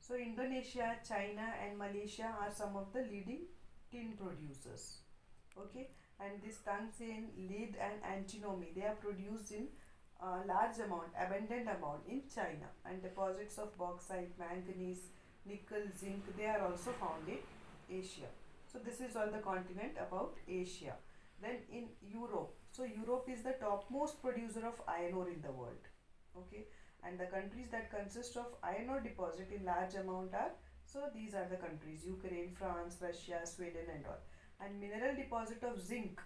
So Indonesia, China and Malaysia are some of the leading tin producers. Okay, and this tungsten, lead and antimony, they are produced in large amount, abundant amount in China, and deposits of bauxite, manganese, nickel, zinc, they are also found in Asia. So this is all the continent about Asia. Then in Europe, so Europe is the topmost producer of iron ore in the world. Okay, and the countries that consist of iron ore deposit in large amount are, so these are the countries: Ukraine, France, Russia, Sweden and all. And mineral deposit of zinc,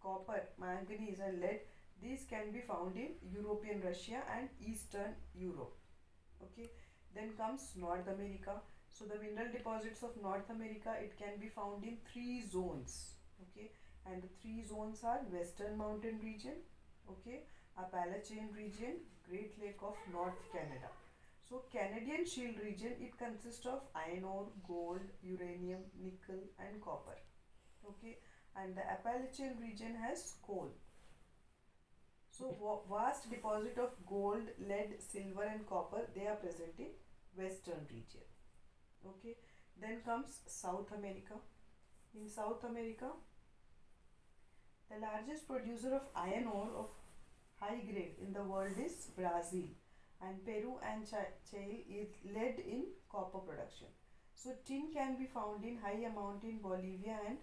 copper, manganese and lead, these can be found in European Russia and Eastern Europe. Okay, then comes North America. So the mineral deposits of North America, it can be found in three zones. Okay, and the three zones are Western Mountain region, okay, Appalachian region, Great Lake of North Canada. So Canadian Shield region, it consists of iron ore, gold, uranium, nickel and copper. Okay, and the Appalachian region has coal. So vast deposit of gold, lead, silver and copper, they are present in western region. Okay, then comes South America. In South America, the largest producer of iron ore of high grade in the world is Brazil, and Peru and Chile is led in copper production. So tin can be found in high amount in Bolivia and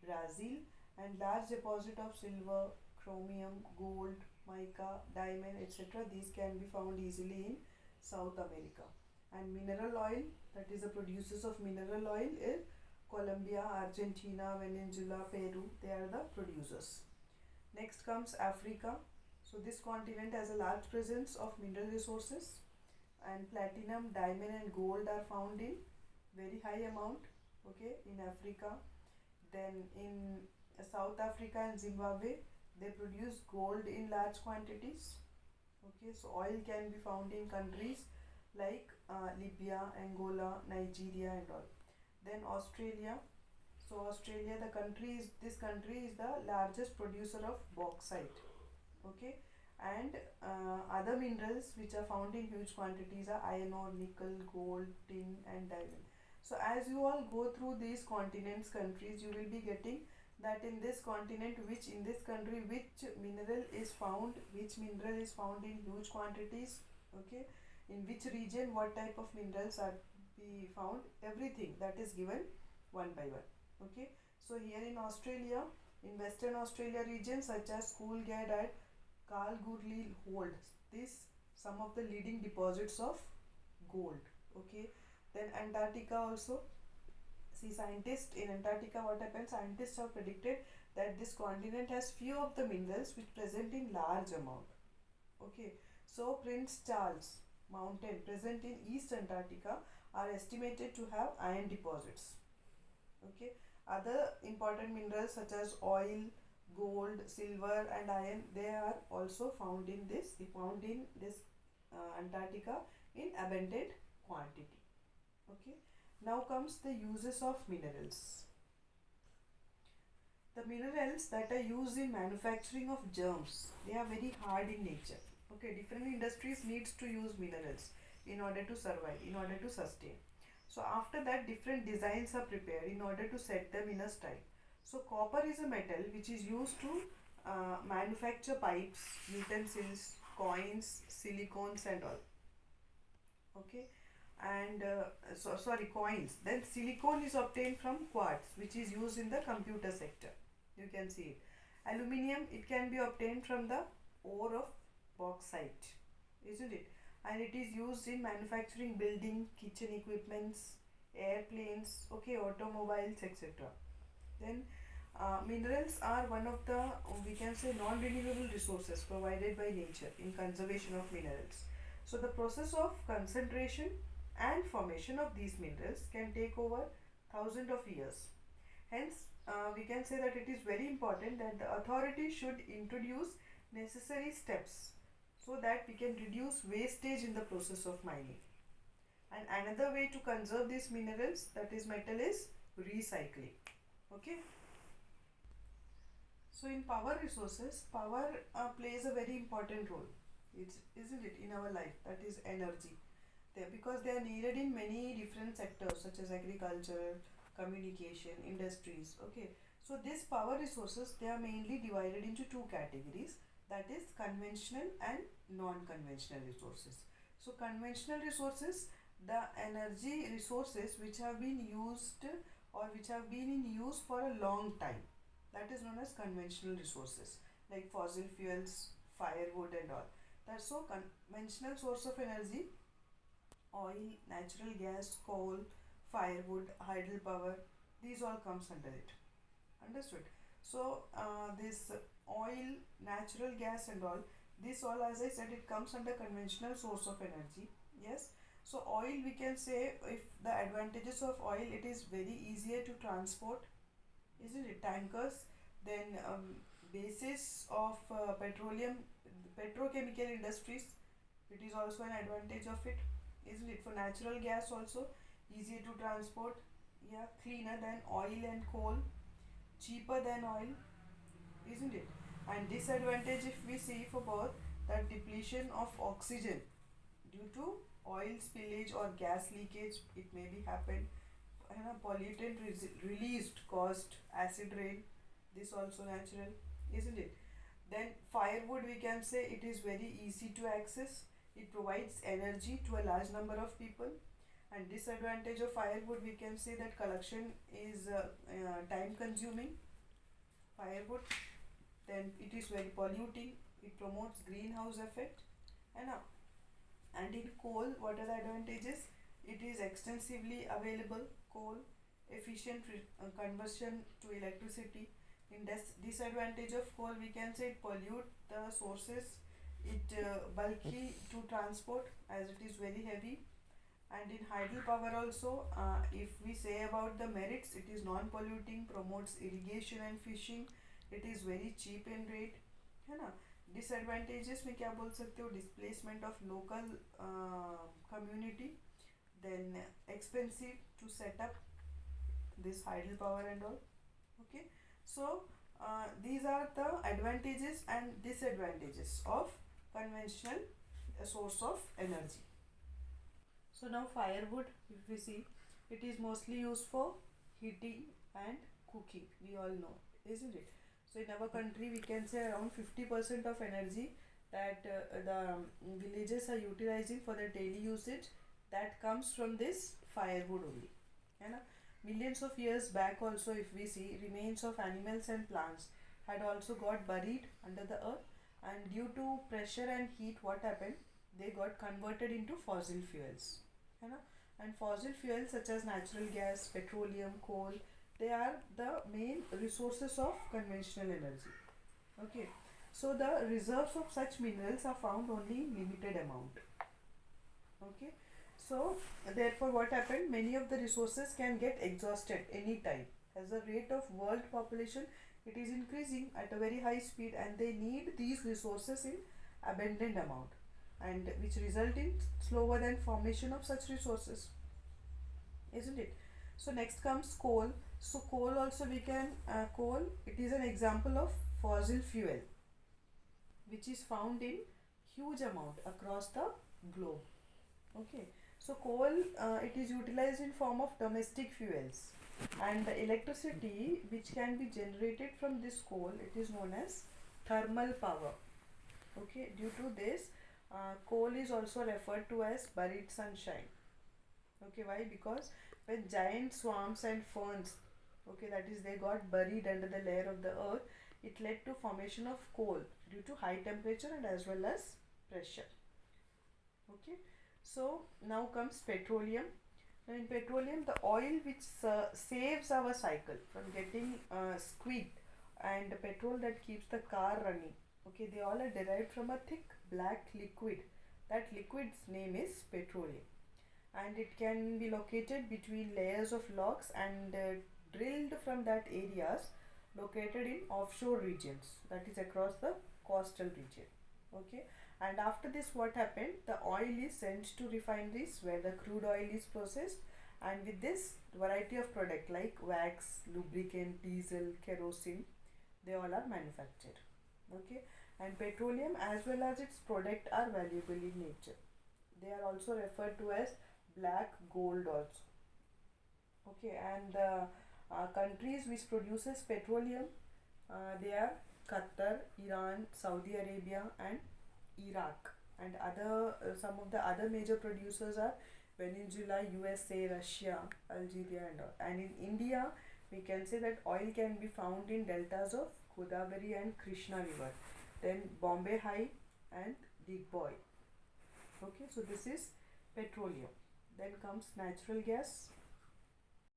Brazil, and large deposit of silver, chromium, gold, mica, diamond, etc. These can be found easily in South America. And mineral oil, that is the producers of mineral oil is Colombia, Argentina, Venezuela, Peru. They are the producers. Next comes Africa. So this continent has a large presence of mineral resources, and platinum, diamond and gold are found in very high amount, okay, in Africa. Then in South Africa and Zimbabwe, they produce gold in large quantities. Okay, so oil can be found in countries like Libya, Angola, Nigeria and all. Then Australia. So Australia, this country is the largest producer of bauxite. Okay, and other minerals which are found in huge quantities are iron ore, nickel, gold, tin and diamond. So as you all go through these continents, countries, you will be getting that in this continent, which in this country, which mineral is found, which mineral is found in huge quantities, okay, in which region, what type of minerals are be found, everything that is given one by one. Okay, so here in Australia, in Western Australia region, such as Coolgard and Kalgoorlie holds this some of the leading deposits of gold. Okay, then Antarctica also. See, scientists in Antarctica, what happens? Scientists have predicted that this continent has few of the minerals which present in large amount. Okay, so Prince Charles Mountain present in East Antarctica are estimated to have iron deposits. Okay, other important minerals such as oil, gold, silver and iron, they are also found in this Antarctica in abundant quantity. Okay, now comes the uses of minerals. The minerals that are used in manufacturing of germs, they are very hard in nature. Okay, different industries needs to use minerals in order to survive, in order to sustain. So after that, different designs are prepared in order to set them in a style. So copper is a metal which is used to manufacture pipes, utensils, coins, silicones and all. Okay, and sorry, coins. Then silicone is obtained from quartz, which is used in the computer sector. You can see it. Aluminium, it can be obtained from the ore of bauxite, isn't it? And it is used in manufacturing building, kitchen equipments, airplanes, okay, automobiles, etc. Then minerals are one of the, we can say, non-renewable resources provided by nature in conservation of minerals. So the process of concentration and formation of these minerals can take over thousands of years. Hence, we can say that it is very important that the authority should introduce necessary steps so that we can reduce wastage in the process of mining. And another way to conserve these minerals, that is metal, is recycling. Okay. So in power resources, power plays a very important role. It's, isn't it, in our life? That is energy. because they are needed in many different sectors such as agriculture, communication, industries. Okay, so these power resources, they are mainly divided into two categories, that is conventional and non-conventional resources. So conventional resources, the energy resources which have been used or which have been in use for a long time, that is known as conventional resources, like fossil fuels, firewood and all. That's so conventional source of energy: oil, natural gas, coal, firewood, hydropower, these all comes under it. Understood? So this oil, natural gas and all, this all, as I said, it comes under conventional source of energy. Yes. So oil, we can say, if the advantages of oil, it is very easier to transport, isn't it? Tankers, then basis of petroleum, petrochemical industries, it is also an advantage of it, isn't it? For natural gas also, easier to transport, yeah, cleaner than oil and coal, cheaper than oil, isn't it? And disadvantage, if we see for both, that depletion of oxygen due to oil spillage or gas leakage, it may be happened. Pollutant released caused acid rain, this also natural, isn't it? Then firewood, we can say, it is very easy to access, it provides energy to a large number of people. And disadvantage of firewood, we can say that collection is time consuming, firewood. Then it is very polluting, it promotes greenhouse effect. And and in coal, what are the advantages? It is extensively available, coal, efficient conversion to electricity. In disadvantage of coal, we can say it pollute the sources, it bulky to transport as it is very heavy. And in hydropower also, if we say about the merits, it is non-polluting, promotes irrigation and fishing, it is very cheap in rate, है ना. Disadvantages में क्या बोल सकते हो? Displacement of local community, then expensive to set up this hydropower and all. Okay, so these are the advantages and disadvantages of conventional source of energy. So now firewood, if we see, it is mostly used for heating and cooking, we all know, isn't it? So in our country, we can say around 50% of energy that the villages are utilizing for their daily usage, that comes from this firewood only. And millions of years back also, if we see, remains of animals and plants had also got buried under the earth, and due to pressure and heat, what happened? They got converted into fossil fuels. है ना. And fossil fuels such as natural gas, petroleum, coal, they are the main resources of conventional energy. Okay, so the reserves of such minerals are found only in limited amount. Okay, so therefore what happened, many of the resources can get exhausted anytime. As the rate of world population, it is increasing at a very high speed, and they need these resources in abundant amount, and which result in slower than formation of such resources, isn't it? So next comes coal. So coal also, we can coal, it is an example of fossil fuel which is found in huge amount across the globe. Okay, so coal, it is utilized in form of domestic fuels, and the electricity which can be generated from this coal, it is known as thermal power. Okay, due to this, coal is also referred to as buried sunshine. Okay, why? Because when giant swamps and ferns, okay, that is, they got buried under the layer of the earth, it led to formation of coal due to high temperature and as well as pressure. Okay, so now comes petroleum. Now in petroleum, the oil which saves our cycle from getting squeaked, and the petrol that keeps the car running, okay, they all are derived from a thick black liquid. That liquid's name is petroleum, and it can be located between layers of logs and drilled from that areas located in offshore regions, that is across the coastal region. Okay, and after this, what happened, the oil is sent to refineries where the crude oil is processed, and with this, variety of product like wax, lubricant, diesel, kerosene, they all are manufactured. Okay, and petroleum as well as its product are valuable in nature. They are also referred to as black gold also. Okay, and the countries which produces petroleum, they are Qatar, Iran, Saudi Arabia, and Iraq. And other some of the other major producers are Venezuela, USA, Russia, Algeria, and all. And in India, we can say that oil can be found in deltas of Godavari and Krishna River. Then Bombay High and Digboy. Okay, so this is petroleum. Then comes natural gas.